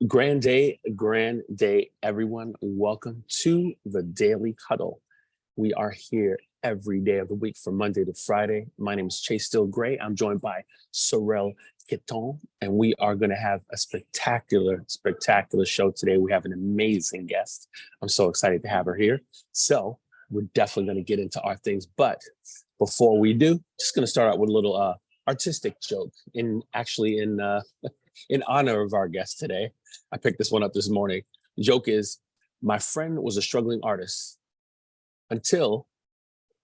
Grand day, everyone. Welcome to the Daily Huddle. We are here every day of the week from Monday to Friday. My name is Chase Steele Greye. I'm joined by Sorel Kiton, and we are going to have a spectacular show today. We have an amazing guest. I'm so excited to have her here. So we're definitely going to get into our things. But before we do, just going to start out with a little artistic joke in honor of our guest today. I picked this one up this morning. The joke is, my friend was a struggling artist until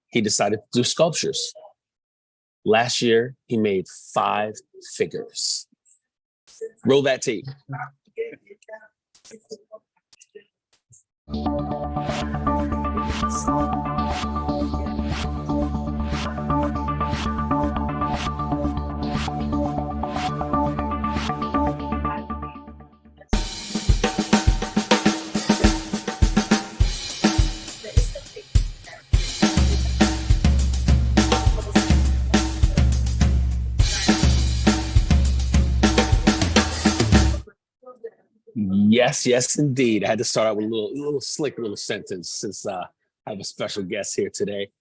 he decided to do sculptures. Last year, he made 5 figures. Roll that tape. Yes, indeed. I had to start out with a little slick sentence since I have a special guest here today.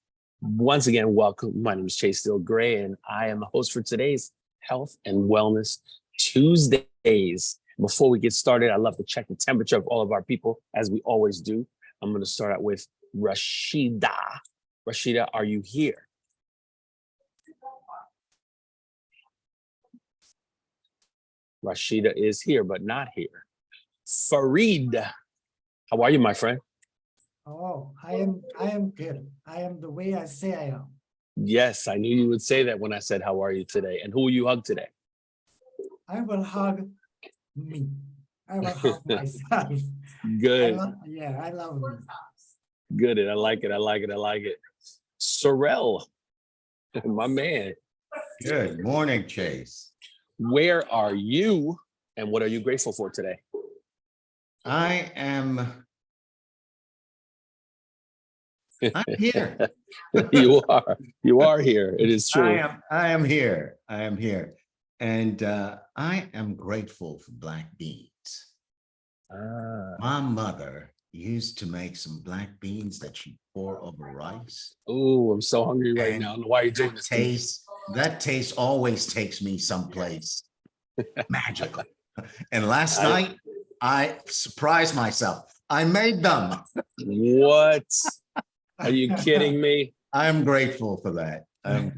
Once again, welcome. My name is Chase Steele Greye, and I am the host for today's Health and Wellness Tuesdays. Before we get started, I love to check the temperature of all of our people, as we always do. I'm going to start out with Rashida. Rashida, are you here? Rashida is here, but not here. Farid, how are you, my friend? Oh, I am good. I am the way I say I am. Yes, I knew you would say that when I said, how are you today? And who will you hug today? I will hug me. I will hug myself. Good. I love me. Good. I like it. Sorel, my man. Good morning, Chase. Where are you and what are you grateful for today? I'm here. You are here. It is true. I am here. And I am grateful for black beans. My mother used to make some black beans that she'd pour over rice. Oh, I'm so hungry right now. I don't know why you're doing this. That taste always takes me someplace magical. And last night, I surprised myself. I made them. What? Are you kidding me? I'm grateful for that. I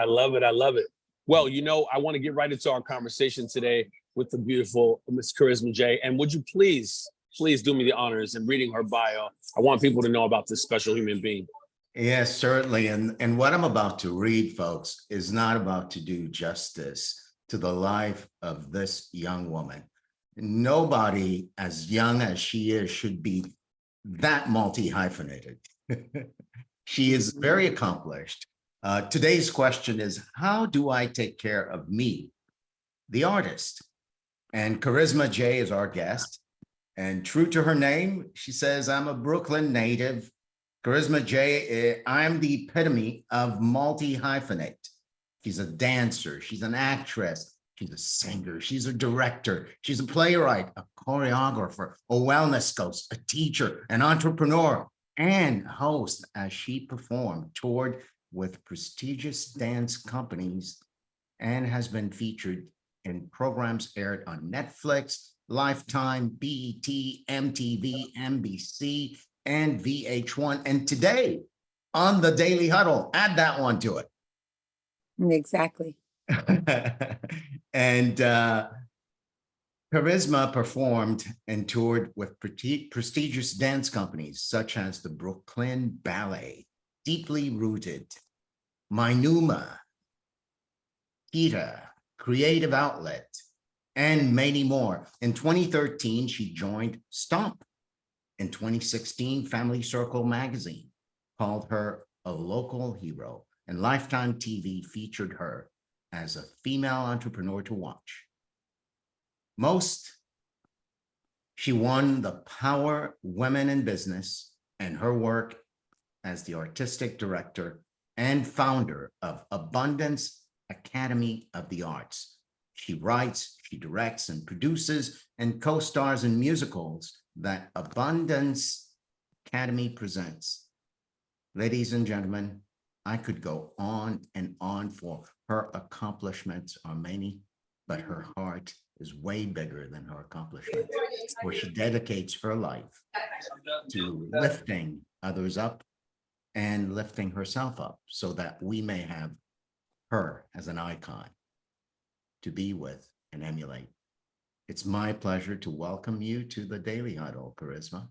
love it. Well, I want to get right into our conversation today with the beautiful Miss Karisma Jay. And would you please do me the honors in reading her bio? I want people to know about this special human being. Yes, certainly. And what I'm about to read, folks, is not about to do justice to the life of this young woman. Nobody as young as she is should be that multi-hyphenated. She is very accomplished. Today's question is, how do I take care of me, the artist? And Karisma Jay is our guest. And true to her name, she says, I'm a Brooklyn native. Karisma Jay, I'm the epitome of multi-hyphenate. She's a dancer, she's an actress, she's a singer, she's a director, she's a playwright, a choreographer, a wellness coach, a teacher, an entrepreneur, and host as she toured with prestigious dance companies and has been featured in programs aired on Netflix, Lifetime, BET, MTV, NBC, and VH1. And today on the Daily Huddle, add that one to it. Exactly. And Karisma performed and toured with prestigious dance companies such as the Brooklyn Ballet, Deeply Rooted, Maimouna Keita, Creative Outlet, and many more. In 2013, she joined STOMP. In 2016, Family Circle magazine called her a local hero, and Lifetime TV featured her as a female entrepreneur to watch. She won the Power Women in Business, and her work as the artistic director and founder of Abundance Academy of the Arts. She writes, She directs and produces and co-stars in musicals that Abundance Academy presents. Ladies and gentlemen, I could go on and on, for her accomplishments are many, but her heart is way bigger than her accomplishments, where she dedicates her life to lifting others up and lifting herself up so that we may have her as an icon to be with and emulate. It's my pleasure to welcome you to the Daily Huddle, Karisma.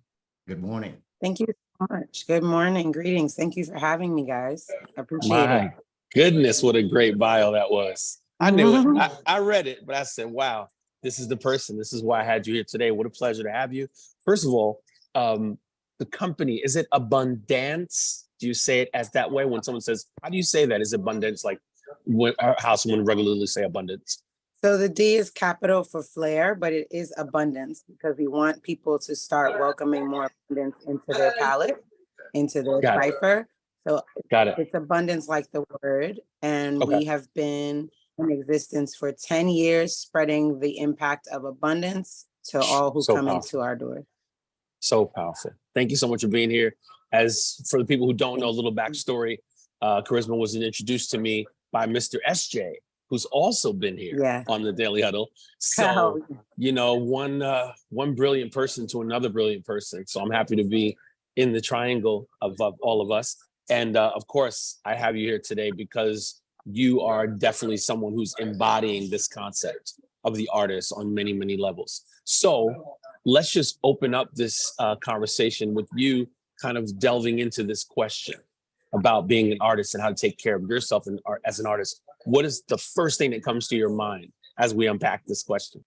Good morning. Thank you so much. Good morning. Greetings. Thank you for having me, guys. I appreciate it. My goodness, what a great bio that was. I knew it. I read it, but I said, wow, this is the person. This is why I had you here today. What a pleasure to have you. First of all, the company, is it Abundance? Do you say it as that way when someone says, how do you say that? Is abundance like how someone regularly say abundance? So the D is capital for flair, but it is abundance because we want people to start welcoming more abundance into their palette, into their cipher. So it's abundance like the word. And we have been in existence for 10 years, spreading the impact of abundance to all who come into our door. So powerful. Thank you so much for being here. As for the people who don't know a little backstory, Karisma was introduced to me by Mr. SJ, who's also been here on the Daily Huddle. So, you know, one brilliant person to another brilliant person. So I'm happy to be in the triangle of all of us. And of course, I have you here today because you are definitely someone who's embodying this concept of the artist on many, many levels. So let's just open up this conversation with you kind of delving into this question about being an artist and how to take care of yourself as an artist. What is the first thing that comes to your mind as we unpack this question?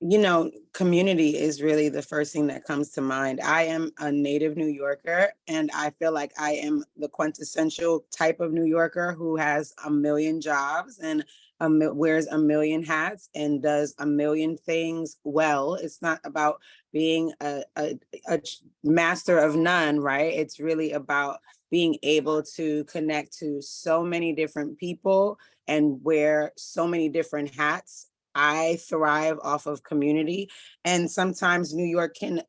You know, community is really the first thing that comes to mind. I am a native New Yorker, and I feel like I am the quintessential type of New Yorker who has a million jobs and wears a million hats and does a million things well. It's not about being a master of none, right? It's really about being able to connect to so many different people and wear so many different hats. I thrive off of community, and sometimes New York can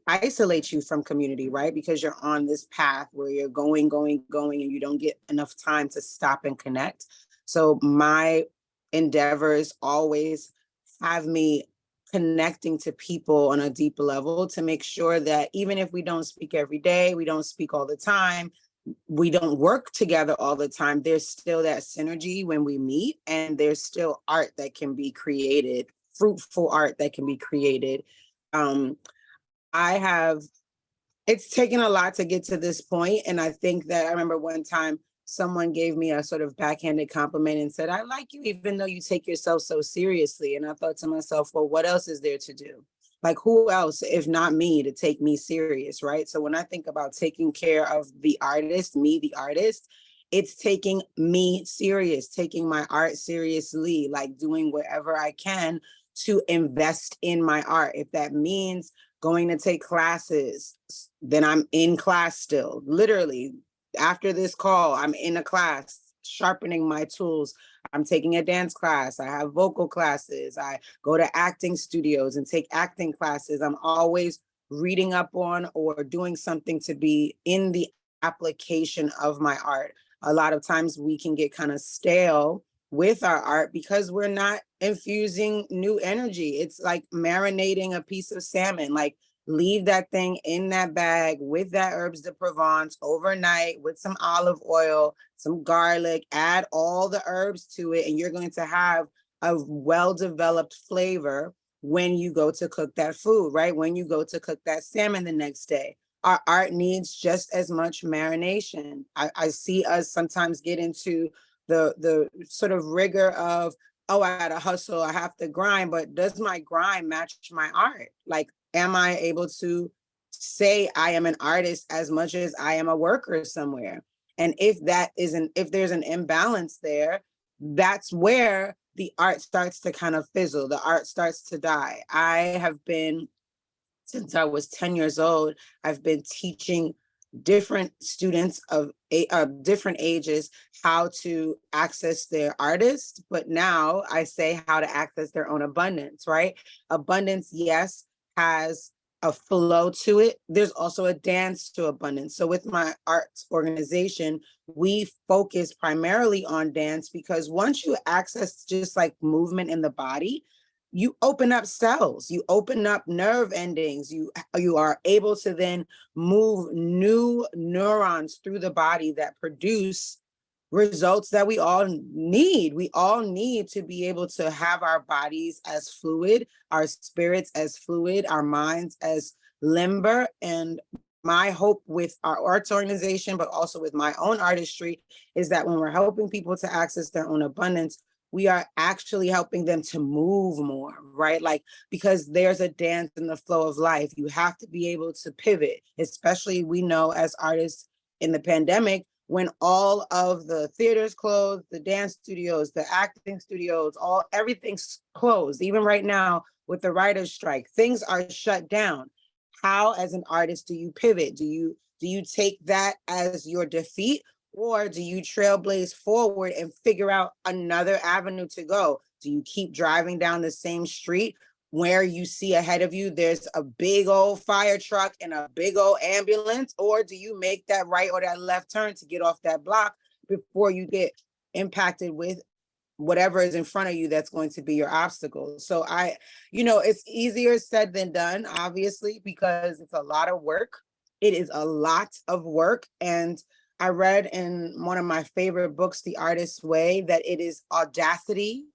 isolate you from community, right? Because you're on this path where you're going, and you don't get enough time to stop and connect. So my endeavors always have me connecting to people on a deep level to make sure that even if we don't speak every day, we don't speak all the time, we don't work together all the time, there's still that synergy when we meet, and there's still art that can be created, fruitful art that can be created. It's taken a lot to get to this point. And I think that I remember one time someone gave me a sort of backhanded compliment and said, I like you even though you take yourself so seriously. And I thought to myself, well, what else is there to do? Like, who else, if not me, to take me serious, right? So when I think about taking care of the artist, me, the artist, it's taking me serious, taking my art seriously, like doing whatever I can to invest in my art. If that means going to take classes, then I'm in class still. Literally, after this call, I'm in a class, sharpening my tools. I'm taking a dance class. I have vocal classes. I go to acting studios and take acting classes. I'm always reading up on or doing something to be in the application of my art. A lot of times we can get kind of stale with our art because we're not infusing new energy. It's like marinating a piece of salmon. Like, leave that thing in that bag with that herbs de Provence overnight with some olive oil, some garlic, add all the herbs to it, and you're going to have a well-developed flavor when you go to cook that food, right? When you go to cook that salmon the next day. Our art needs just as much marination. I see us sometimes get into the sort of rigor of, oh, I gotta hustle, I have to grind, but does my grind match my art? Like, am I able to say I am an artist as much as I am a worker somewhere? And if there's an imbalance there, that's where the art starts to kind of fizzle. The art starts to die. I have been, since I was 10 years old, I've been teaching different students of different ages how to access their artist, but now I say how to access their own abundance, right? Abundance, yes, has a flow to it. There's also a dance to abundance. So with my arts organization, we focus primarily on dance because once you access just like movement in the body, you open up cells, you open up nerve endings, you are able to then move new neurons through the body that produce results that we all need. We all need to be able to have our bodies as fluid, our spirits as fluid, our minds as limber. And my hope with our arts organization, but also with my own artistry, is that when we're helping people to access their own abundance, we are actually helping them to move more, right? Like, because there's a dance in the flow of life. You have to be able to pivot, especially we know as artists in the pandemic, when all of the theaters closed, the dance studios, the acting studios, everything's closed. Even right now with the writer's strike, things are shut down. How, as an artist, do you pivot? Do you take that as your defeat? Or do you trailblaze forward and figure out another avenue to go? Do you keep driving down the same street where you see ahead of you there's a big old fire truck and a big old ambulance? Or do you make that right or that left turn to get off that block before you get impacted with whatever is in front of you that's going to be your obstacle? So it's easier said than done, obviously, because it's a lot of work. It is a lot of work. And I read in one of my favorite books, The Artist's Way, that it is audacity,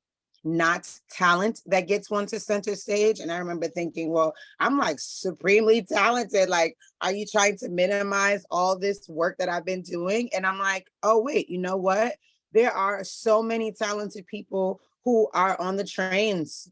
not talent, that gets one to center stage. And I remember thinking, well, I'm like supremely talented. Like, are you trying to minimize all this work that I've been doing? And I'm like, oh, wait, you know what? There are so many talented people who are on the trains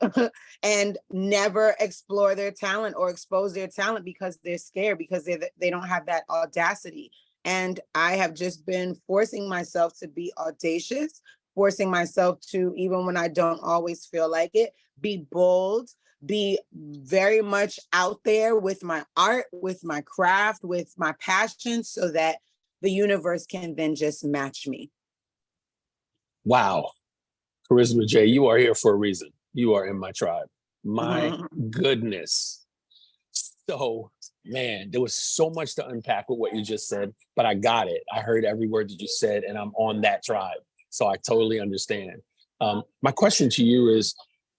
and never explore their talent or expose their talent because they're scared, because they don't have that audacity. And I have just been forcing myself to be audacious, forcing myself to, even when I don't always feel like it, be bold, be very much out there with my art, with my craft, with my passion, so that the universe can then just match me. Wow. Karisma Jay, you are here for a reason. You are in my tribe. My goodness. So, man, there was so much to unpack with what you just said, but I got it. I heard every word that you said, and I'm on that tribe. So I totally understand. My question to you is,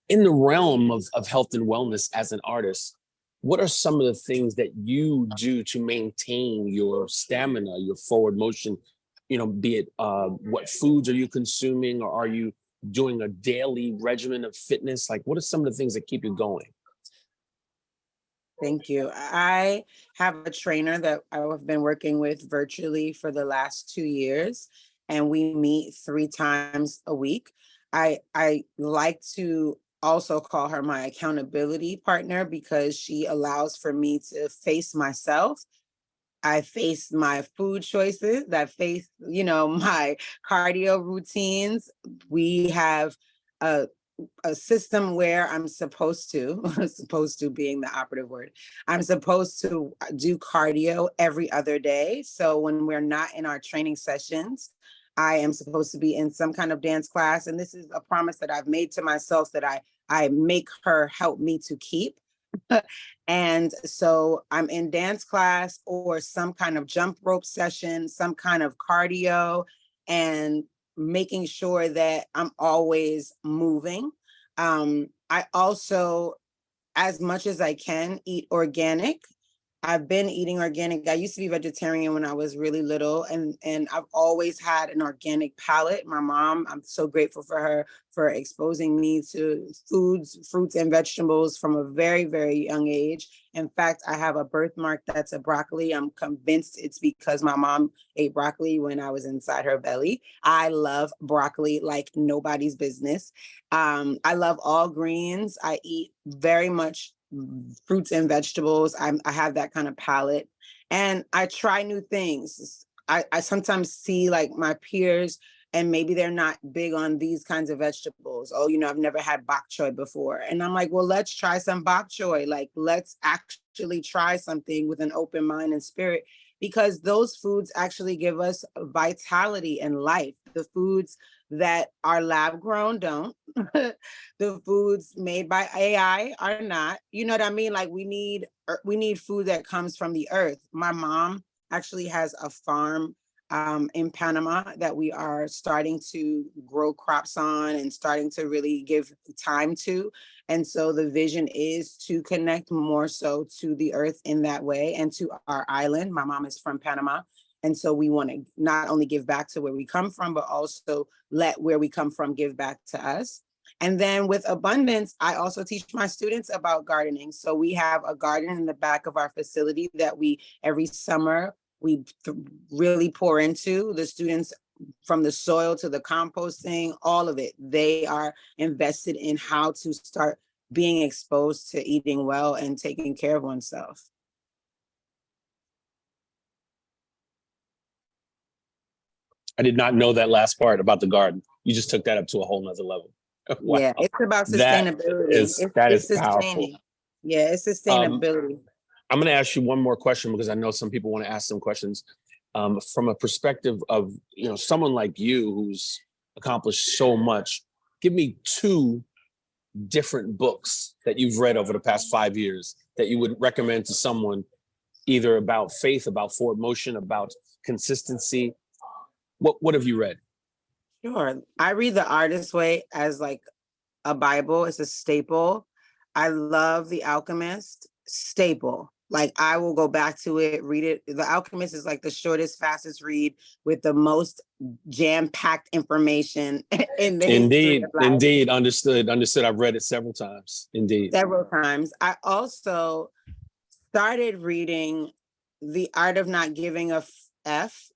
in the realm of health and wellness as an artist, what are some of the things that you do to maintain your stamina, your forward motion? Be it what foods are you consuming, or are you doing a daily regimen of fitness? Like, what are some of the things that keep you going? Thank you. I have a trainer that I've been working with virtually for the last 2 years, and we meet 3 times a week. I like to also call her my accountability partner because she allows for me to face myself. I face my food choices, I face, my cardio routines. We have a system where I'm supposed to being the operative word, I'm supposed to do cardio every other day. So when we're not in our training sessions, I am supposed to be in some kind of dance class. And this is a promise that I've made to myself that I make her help me to keep. And so I'm in dance class or some kind of jump rope session, some kind of cardio, and making sure that I'm always moving. I also, as much as I can, eat organic. I've been eating organic. I used to be vegetarian when I was really little, and I've always had an organic palate. My mom, I'm so grateful for her for exposing me to foods, fruits, and vegetables from a very, very young age. In fact, I have a birthmark that's a broccoli. I'm convinced it's because my mom ate broccoli when I was inside her belly. I love broccoli like nobody's business. I love all greens. I eat very much fruits and vegetables. I have that kind of palate, and I try new things. I sometimes see like my peers, and maybe they're not big on these kinds of vegetables. Oh, I've never had bok choy before. And I'm like, well, let's try some bok choy. Like, let's actually try something with an open mind and spirit. because those foods actually give us vitality and life. The foods that are lab grown don't. The foods made by AI are not. You know what I mean? Like we need food that comes from the earth. My mom actually has a farm in Panama that we are starting to grow crops on and starting to really give time to. And so the vision is to connect more so to the earth in that way and to our island. My mom is from Panama. And so we want to not only give back to where we come from, but also let where we come from give back to us. And then with abundance, I also teach my students about gardening. So we have a garden in the back of our facility that we every summer we really pour into. The students, from the soil to the composting, all of it, they are invested in how to start being exposed to eating well and taking care of oneself. I did not know that last part about the garden. You just took that up to a whole nother level. Wow. Yeah, it's about That sustainability. is powerful. Sustaining. Yeah, it's sustainability. I'm going to ask you one more question because I know some people want to ask some questions. From a perspective of, you know, someone like you who's accomplished so much, give me 2 different books that you've read over the past 5 years that you would recommend to someone, either about faith, about forward motion, about consistency. What have you read? Sure. I read The Artist's Way as like a Bible. It's a staple. I love The Alchemist, staple. Like I will go back to it, read it. The Alchemist is like the shortest, fastest read with the most jam-packed information in the history of life. Indeed. Understood. I've read it several times. Indeed. Several times. I also started reading The Art of Not Giving a F.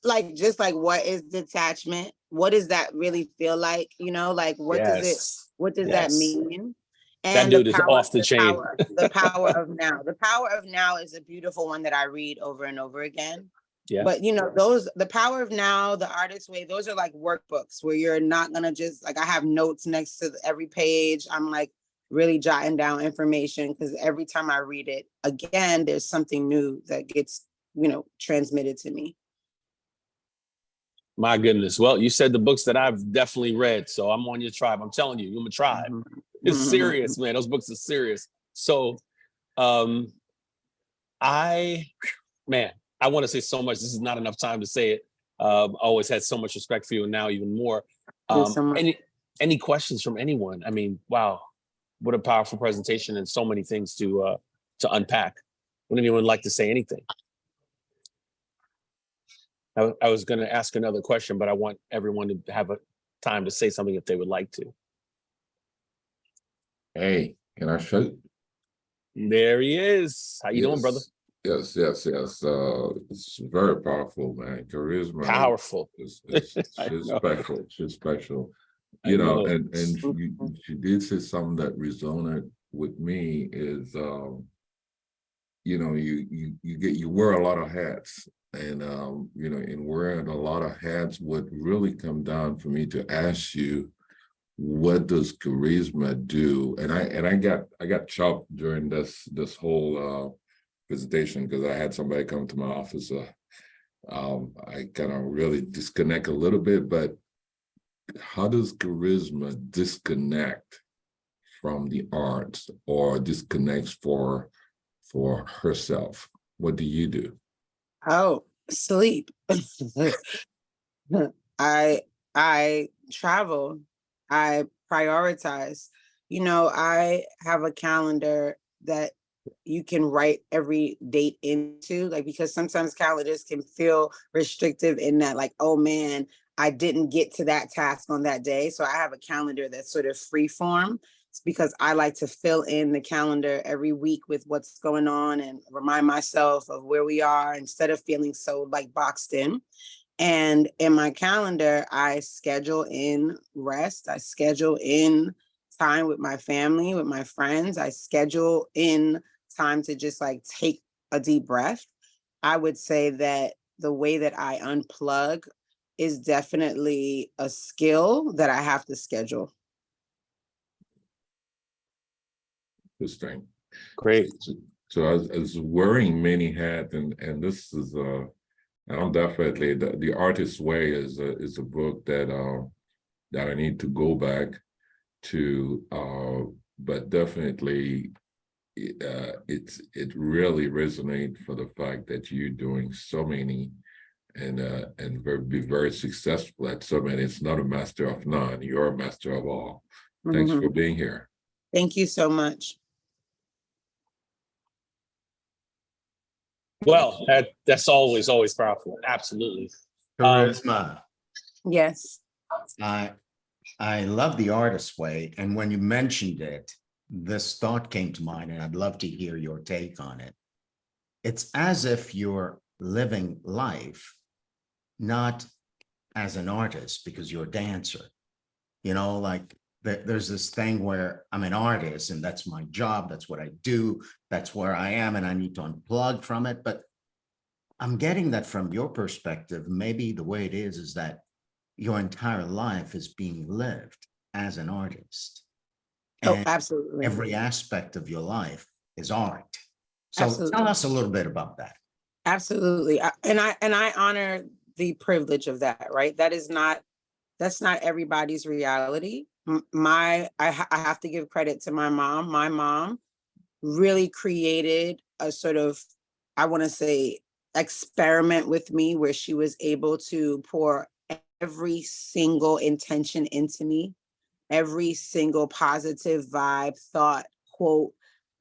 Like just like what is detachment? What does that really feel like? You know, like what does that mean? And that dude is off the chain. The power of now. The power of now is a beautiful one that I read over and over again. Yeah. But you know, the power of now, the Artist's Way, those are like workbooks where you're not gonna just like, I have notes next to every page. I'm like really jotting down information because every time I read it again, there's something new that gets, you know, transmitted to me. My goodness. Well, you said the books that I've definitely read, so I'm on your tribe. I'm telling you, I'm a tribe. Mm-hmm. It's serious, man. Those books are serious. So I want to say so much. This is not enough time to say it. I always had so much respect for you, and now even more. Any questions from anyone? I mean, wow, what a powerful presentation and so many things to unpack. Would anyone like to say anything? I was going to ask another question, but I want everyone to have a time to say something if they would like to. Hey, can I shoot? There he is. How you doing, brother? Yes. It's very powerful, man. Karisma. Powerful. She's special. She's special. You know, and she did say something that resonated with me is, you know, you wear a lot of hats. And, you know, in wearing a lot of hats would really come down for me to ask you, what does charisma do? And I got chopped during this whole presentation because I had somebody come to my office. I kind of really disconnect a little bit, but how does charisma disconnect from the arts or disconnects for herself? What do you do? Oh, sleep. I travel. I prioritize. You know, I have a calendar that you can write every date into, like, because sometimes calendars can feel restrictive in that, like, oh man, I didn't get to that task on that day. So I have a calendar that's sort of free form. It's because I like to fill in the calendar every week with what's going on and remind myself of where we are instead of feeling so like boxed in. And in my calendar, I schedule in rest. I schedule in time with my family, with my friends. I schedule in time to just like take a deep breath. I would say that the way that I unplug is definitely a skill that I have to schedule. Interesting. Great. So I was wearing many hats, and this is I'm definitely the Artist's Way is a book that that I need to go back to, but definitely it really resonates for the fact that you're doing so many and be very successful at so many. It's not a master of none, you're a master of all. Thanks for being here. Thank you so much. Well, that's always powerful. Absolutely. Karisma, Yes. I love the Artist's Way, and when you mentioned it, this thought came to mind, and I'd love to hear your take on it. It's as if you're living life not as an artist because you're a dancer. You know, like there's this thing where I'm an artist and that's my job, that's what I do, that's where I am, and I need to unplug from it. But I'm getting that from your perspective, maybe the way it is that your entire life is being lived as an artist. Oh, And absolutely. every aspect of your life is art. So Absolutely. tell us a little bit about that. Absolutely. And I honor the privilege of that, right? That's not everybody's reality. I have to give credit to my mom. My mom really created a sort of, I want to say, experiment with me where she was able to pour every single intention into me, every single positive vibe, thought, quote,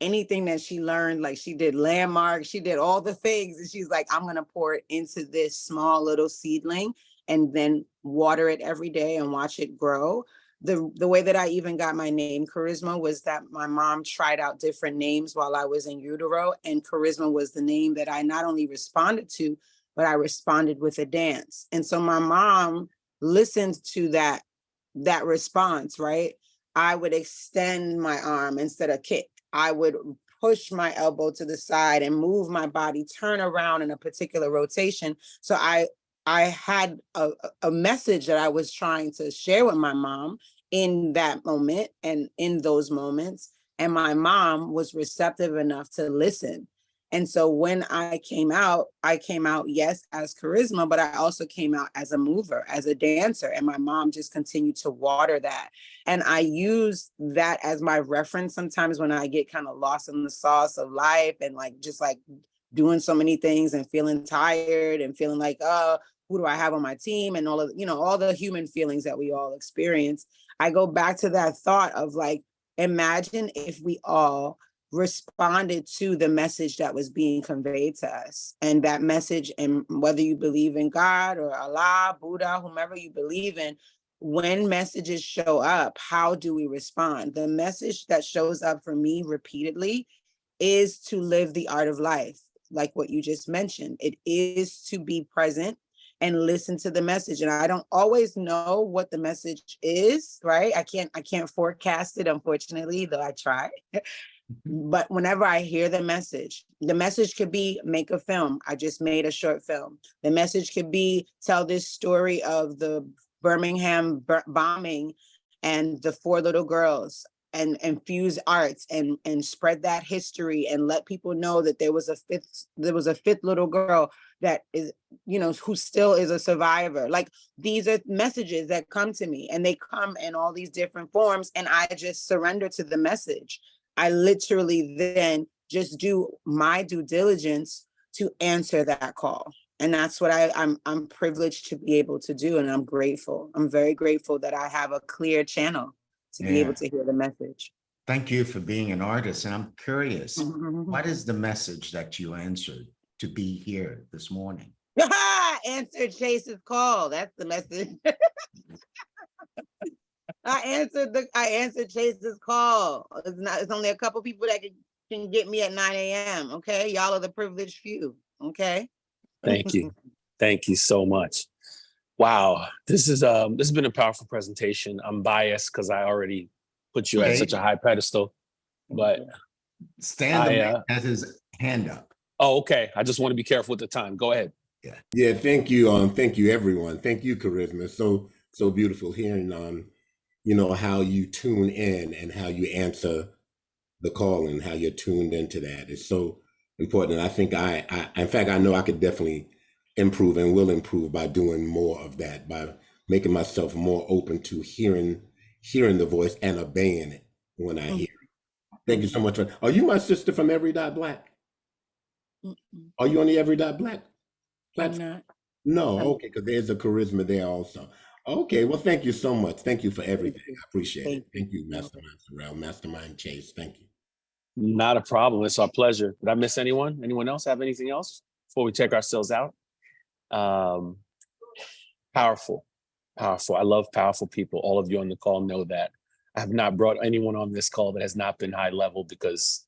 anything that she learned. Like, she did landmarks, she did all the things, and she's like, I'm gonna pour it into this small little seedling and then water it every day and watch it grow. The way that I even got my name Karisma was that my mom tried out different names while I was in utero, and Karisma was the name that I not only responded to, but I responded with a dance. And so my mom listened to that response, right? I would extend my arm instead of kick. I would push my elbow to the side and move my body, turn around in a particular rotation. So I had a message that I was trying to share with my mom in that moment and in those moments. And my mom was receptive enough to listen. And so when I came out, yes, as Karisma, but I also came out as a mover, as a dancer. And my mom just continued to water that. And I use that as my reference sometimes when I get kind of lost in the sauce of life and just doing so many things and feeling tired and feeling like, oh, who do I have on my team? And all of, all the human feelings that we all experience. I go back to that thought of imagine if we all responded to the message that was being conveyed to us. And that message, and whether you believe in God or Allah, Buddha, whomever you believe in, when messages show up, how do we respond? The message that shows up for me repeatedly is to live the art of life, like what you just mentioned. It is to be present and listen to the message. And I don't always know what the message is, right? I can't forecast it, unfortunately, though I try. But whenever I hear the message could be make a film. I just made a short film. The message could be tell this story of the Birmingham bombing and the 4 little girls, and infuse arts and spread that history and let people know that there was a fifth little girl that is, who still is a survivor. These are messages that come to me, and they come in all these different forms, and I just surrender to the message. I literally then just do my due diligence to answer that call. And that's what I'm privileged to be able to do. And I'm grateful. I'm very grateful that I have a clear channel to be able to hear the message. Thank you for being an artist. And I'm curious, what is the message that you answered to be here this morning? Answer Chase's call. That's the message. I answered Chase's call. It's only a couple people that can get me at 9 a.m. Okay. Y'all are the privileged few. Okay. Thank you. Thank you so much. Wow. This has been a powerful presentation. I'm biased because I already put you at such a high pedestal, but Stan has his hand up. Oh, okay. I just want to be careful with the time. Go ahead. Yeah. Thank you. Thank you, everyone. Thank you, Karisma. So beautiful hearing how you tune in and how you answer the call and how you're tuned into that is so important. And I think in fact, I know I could definitely improve and will improve by doing more of that, by making myself more open to hearing the voice and obeying it when I hear it. Thank you so much. Are you my sister from Every Dot Black? Are you on the Every Dot Black platform? I'm not. No, okay, because there's a charisma there also. Okay, well, thank you so much. Thank you for everything. I appreciate it. Thank you, Mastermind Sorrell, Mastermind Chase. Thank you. Not a problem. It's our pleasure. Did I miss anyone? Anyone else have anything else before we take ourselves out? Powerful. I love powerful people. All of you on the call know that. I have not brought anyone on this call that has not been high level, because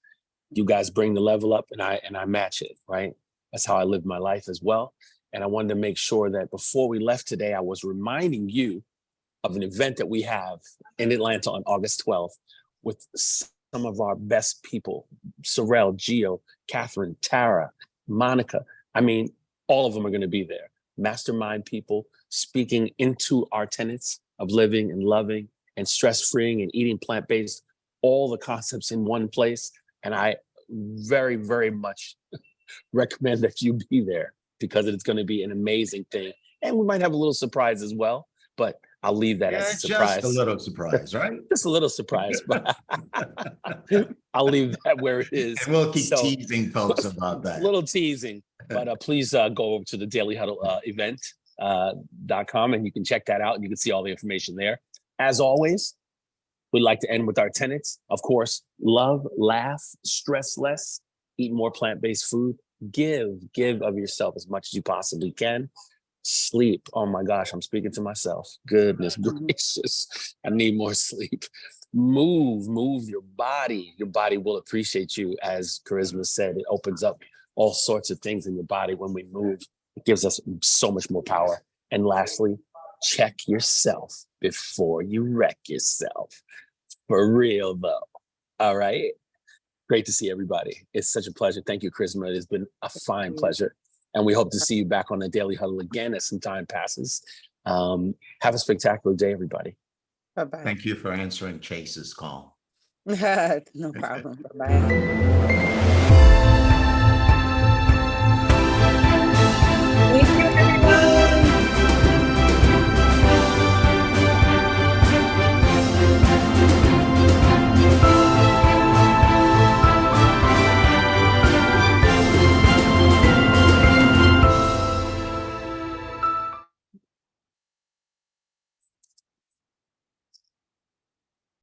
you guys bring the level up and I match it, right? That's how I live my life as well. And I wanted to make sure that before we left today, I was reminding you of an event that we have in Atlanta on August 12th with some of our best people: Sorrell, Gio, Catherine, Tara, Monica. I mean, all of them are going to be there. Mastermind people speaking into our tenets of living and loving and stress-freeing and eating plant-based, all the concepts in one place. And I very, very much recommend that you be there, because it's going to be an amazing thing. And we might have a little surprise as well, but I'll leave that as a surprise. Just a little surprise, right? Just a little surprise, but I'll leave that where it is. And we'll keep teasing folks about that. Little teasing, but please go over to the Daily Huddle event.com and you can check that out and you can see all the information there. As always, we'd like to end with our tenets. Of course, love, laugh, stress less, eat more plant-based food, give of yourself as much as you possibly can. Sleep. Oh my gosh, I'm speaking to myself. Goodness gracious. I need more sleep. Move your body. Your body will appreciate you. As Karisma said, it opens up all sorts of things in your body when we move. It gives us so much more power. And lastly, check yourself before you wreck yourself. For real though. All right. Great to see everybody. It's such a pleasure. Thank you, Karisma. It has been a fine pleasure. And we hope to see you back on the Daily Huddle again as some time passes. Have a spectacular day, everybody. Bye-bye. Thank you for answering Chase's call. No problem. Bye-bye.